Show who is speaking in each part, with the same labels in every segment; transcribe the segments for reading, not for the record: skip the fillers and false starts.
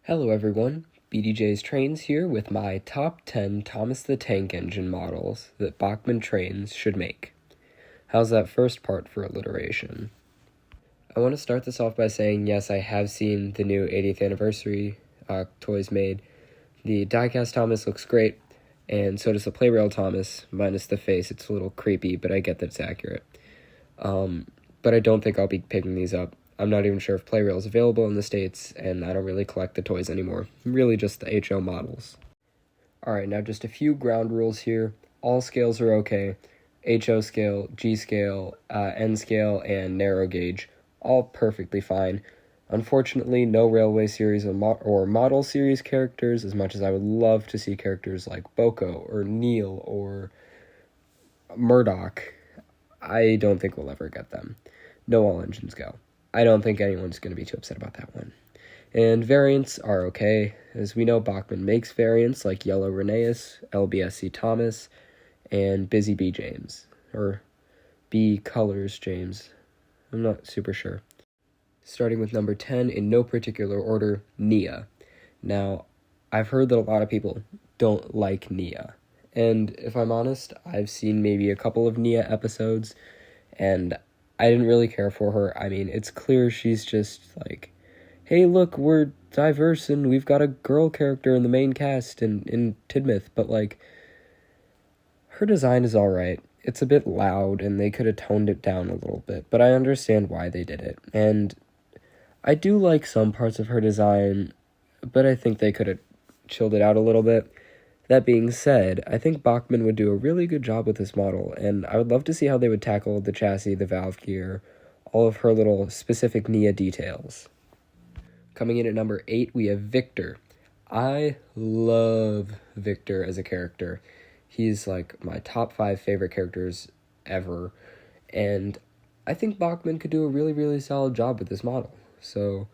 Speaker 1: Hello everyone, BDJ's Trains here with my top 10 Thomas the Tank Engine models that Bachmann Trains should make. How's that first part for alliteration? I want to start this off by saying yes, I have seen the new 80th anniversary toys made. The diecast Thomas looks great, and so does the Playrail Thomas, minus the face. It's a little creepy, but I get that it's accurate. But I don't think I'll be picking these up. I'm not even sure if Playrail is available in the States, and I don't really collect the toys anymore. Really just the HO models. Alright, now just a few ground rules here. All scales are okay. HO scale, G scale, N scale, and narrow gauge. All perfectly fine. Unfortunately, no Railway Series or Model Series characters, as much as I would love to see characters like Boko, or Neil, or Murdoch. I don't think we'll ever get them. No all engines go. I don't think anyone's going to be too upset about that one. And variants are okay. As we know, Bachmann makes variants like Yellow Rheneas, LBSC Thomas, and Busy B James. Or B Colors James. I'm not super sure. Starting with number 10, in no particular order, Nia. Now, I've heard that a lot of people don't like Nia. And if I'm honest, I've seen maybe a couple of Nia episodes, and I didn't really care for her. I mean, it's clear she's just like, hey, look, we're diverse and we've got a girl character in the main cast in Tidmouth, but like, her design is alright. It's a bit loud and they could have toned it down a little bit, but I understand why they did it. And I do like some parts of her design, but I think they could have chilled it out a little bit. That being said, I think Bachmann would do a really good job with this model, and I would love to see how they would tackle the chassis, the valve gear, all of her little specific Nia details. Coming in at number 8, we have Victor. I love Victor as a character. He's like my top 5 favorite characters ever, and I think Bachmann could do a really, really solid job with this model. So,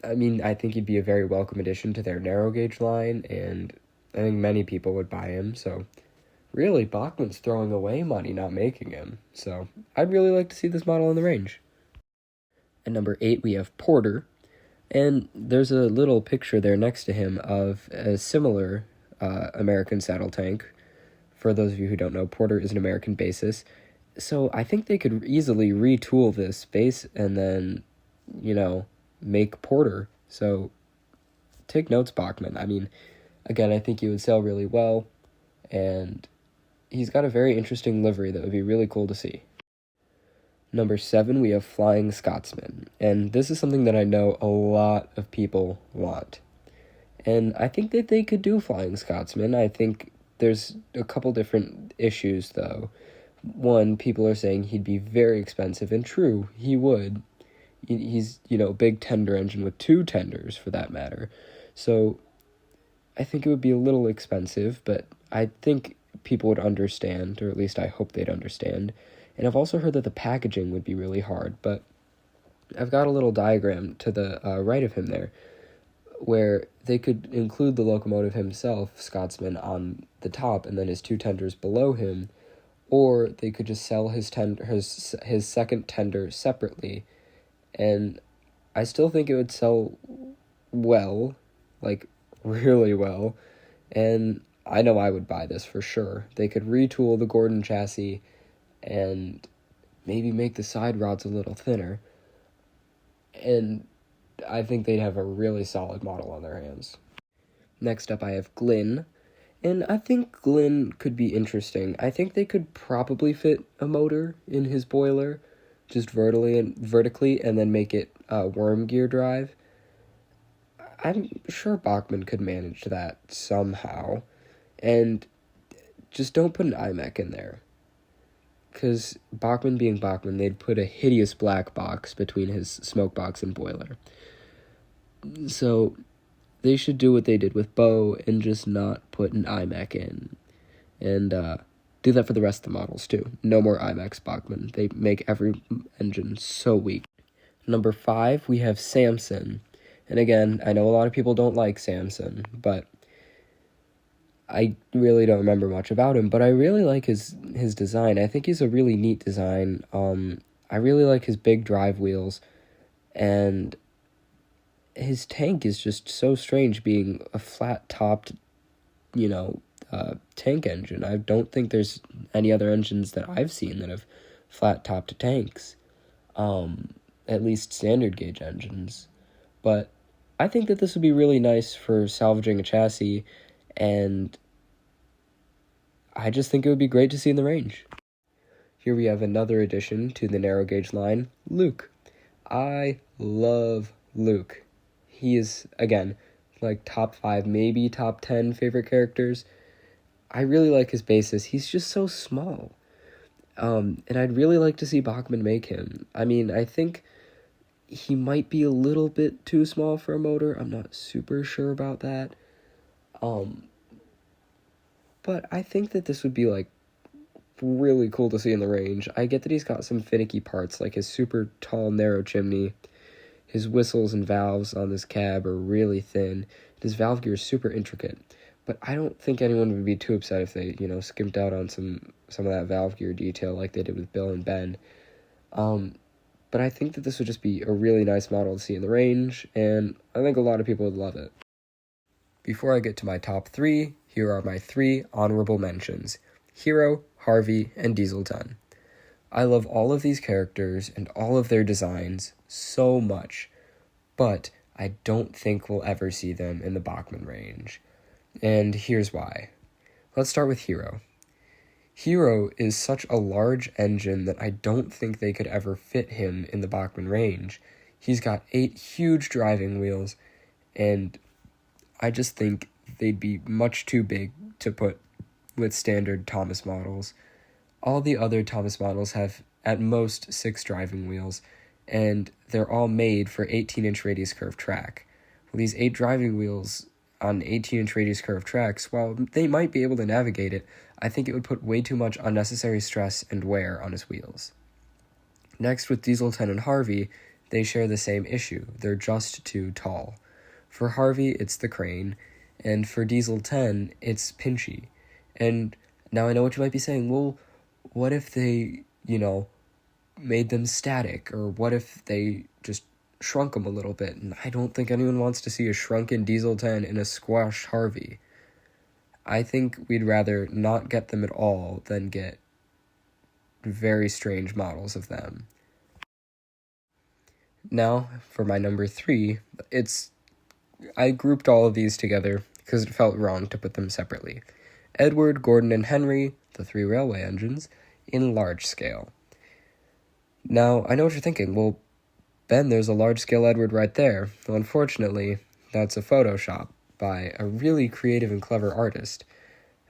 Speaker 1: I mean, I think he'd be a very welcome addition to their narrow gauge line, and I think many people would buy him, so really, Bachmann's throwing away money not making him, so I'd really like to see this model in the range. At number 8, we have Porter, and there's a little picture there next to him of a similar American saddle tank. For those of you who don't know, Porter is an American basis, so I think they could easily retool this base and then, make Porter. So take notes, Bachmann. I mean, again, I think he would sell really well, and he's got a very interesting livery that would be really cool to see. Number 7, we have Flying Scotsman, and this is something that I know a lot of people want. And I think that they could do Flying Scotsman. I think there's a couple different issues, though. One, people are saying he'd be very expensive, and true, he would. He's, big tender engine with 2 tenders, for that matter. So I think it would be a little expensive, but I think people would understand, or at least I hope they'd understand. And I've also heard that the packaging would be really hard, but I've got a little diagram to the right of him there, where they could include the locomotive himself, Scotsman, on the top, and then his 2 tenders below him, or they could just sell his second tender separately, and I still think it would sell well, like really well, and I know I would buy this for sure. They could retool the Gordon chassis and maybe make the side rods a little thinner, and I think they'd have a really solid model on their hands. Next up, I have Glynn, and I think Glynn could be interesting. I think they could probably fit a motor in his boiler, just vertically, and then make it worm gear drive. I'm sure Bachmann could manage that somehow, and just don't put an iMech in there, because Bachmann being Bachmann, they'd put a hideous black box between his smoke box and boiler. So they should do what they did with Bo and just not put an iMech in, and do that for the rest of the models too. No more iMechs, Bachmann. They make every engine so weak. Number 5, we have Samson. And again, I know a lot of people don't like Samson, but I really don't remember much about him. But I really like his design. I think he's a really neat design. I really like his big drive wheels, and his tank is just so strange being a flat-topped, tank engine. I don't think there's any other engines that I've seen that have flat-topped tanks, at least standard gauge engines. But I think that this would be really nice for salvaging a chassis, and I just think it would be great to see in the range. Here we have another addition to the narrow gauge line, Luke. I love Luke. He is, again, like top 5, maybe top 10 favorite characters. I really like his basis. He's just so small. And I'd really like to see Bachmann make him. I mean, I think he might be a little bit too small for a motor. I'm not super sure about that. But I think that this would be, like, really cool to see in the range. I get that he's got some finicky parts, like his super tall, narrow chimney. His whistles and valves on this cab are really thin. His valve gear is super intricate. But I don't think anyone would be too upset if they, skimped out on some of that valve gear detail like they did with Bill and Ben. But I think that this would just be a really nice model to see in the range, and I think a lot of people would love it. Before I get to my top 3, here are my 3 honorable mentions: Hero, Harvey, and Diesel 10. I love all of these characters and all of their designs so much, but I don't think we'll ever see them in the Bachmann range. And here's why. Let's start with Hero. Hero is such a large engine that I don't think they could ever fit him in the Bachmann range. He's got 8 huge driving wheels, and I just think they'd be much too big to put with standard Thomas models. All the other Thomas models have at most 6 driving wheels, and they're all made for 18-inch radius curved track. Well, these 8 driving wheels on 18-inch radius curved tracks, while they might be able to navigate it, I think it would put way too much unnecessary stress and wear on his wheels. Next, with Diesel 10 and Harvey, they share the same issue. They're just too tall. For Harvey, it's the crane, and for Diesel 10, it's pinchy. And now I know what you might be saying, well, what if they, made them static, or what if they just shrunk them a little bit? And I don't think anyone wants to see a shrunken Diesel 10 in a squashed Harvey. I think we'd rather not get them at all than get very strange models of them. Now, for my number 3, I grouped all of these together because it felt wrong to put them separately. Edward, Gordon, and Henry, the 3 railway engines, in large scale. Now, I know what you're thinking. Well, Ben, there's a large-scale Edward right there. Well, unfortunately, that's a Photoshop by a really creative and clever artist.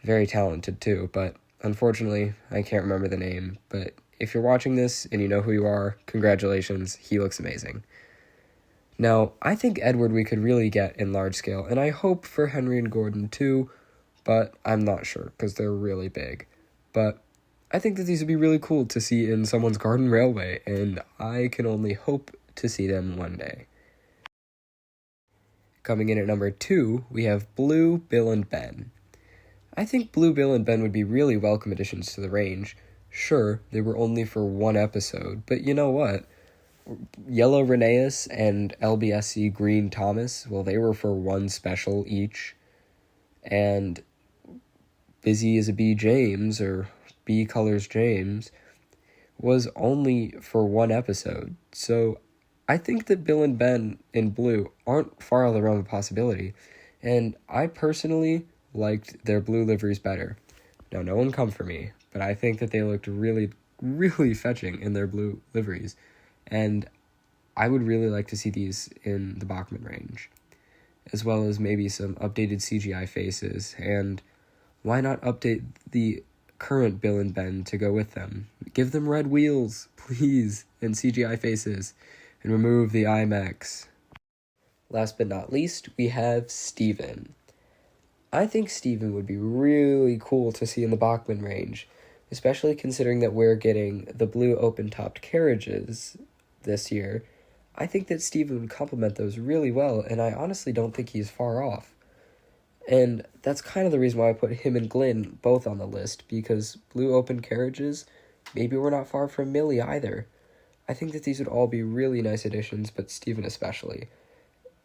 Speaker 1: Very talented, too, but unfortunately, I can't remember the name. But if you're watching this and you know who you are, congratulations, he looks amazing. Now, I think Edward we could really get in large scale, and I hope for Henry and Gordon too, but I'm not sure, because they're really big. But I think that these would be really cool to see in someone's garden railway, and I can only hope to see them one day. Coming in at number 2, we have Blue, Bill, and Ben. I think Blue, Bill, and Ben would be really welcome additions to the range. Sure, they were only for 1 episode, but you know what? Yellow Rheneas and LBSC Green Thomas, well, they were for 1 special each. And Busy as a Bee James, or B Colors James, was only for 1 episode. So I think that Bill and Ben in blue aren't far out of the realm of possibility. And I personally liked their blue liveries better. Now, no one come for me, but I think that they looked really, really fetching in their blue liveries. And I would really like to see these in the Bachmann range, as well as maybe some updated CGI faces, and why not update the current Bill and Ben to go with them? Give them red wheels, please, and CGI faces, and remove the IMAX. Last but not least, we have Steven. I think Steven would be really cool to see in the Bachmann range, especially considering that we're getting the blue open-topped carriages this year. I think that Steven would complement those really well, and I honestly don't think he's far off. And that's kind of the reason why I put him and Glenn both on the list, because blue open carriages, maybe we're not far from Millie either. I think that these would all be really nice additions, but Steven especially.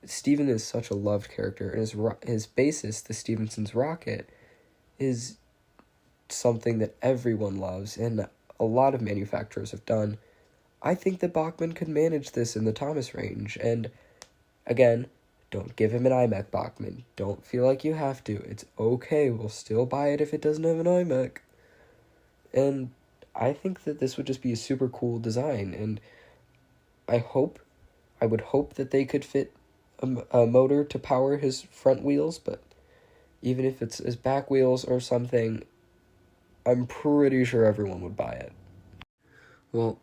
Speaker 1: Steven is such a loved character, and his basis, the Stevenson's rocket, is something that everyone loves, and a lot of manufacturers have done. I think that Bachmann could manage this in the Thomas range, and again, don't give him an iMac, Bachmann. Don't feel like you have to. It's okay, we'll still buy it if it doesn't have an iMac. And I think that this would just be a super cool design, and I would hope that they could fit a motor to power his front wheels, but even if it's his back wheels or something, I'm pretty sure everyone would buy it. Well,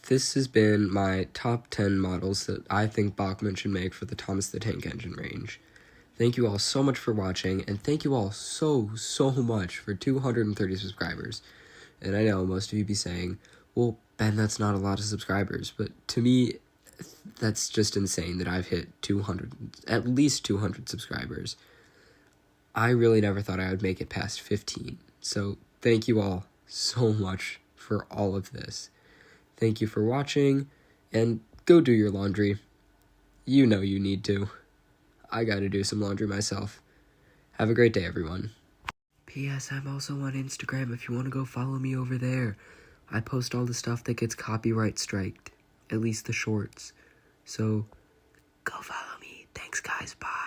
Speaker 1: this has been my top 10 models that I think Bachmann should make for the Thomas the Tank Engine range. Thank you all so much for watching, and thank you all so much for 230 subscribers. And I know most of you be saying, well, Ben, that's not a lot of subscribers, but to me, that's just insane that I've hit at least 200 subscribers. I really never thought I would make it past 15. So thank you all so much for all of this. Thank you for watching, and go do your laundry. You know you need to. I gotta do some laundry myself. Have a great day, everyone. P.S. I'm also on Instagram if you want to go follow me over there. I post all the stuff that gets copyright striked, at least the shorts. So, go follow me. Thanks, guys. Bye.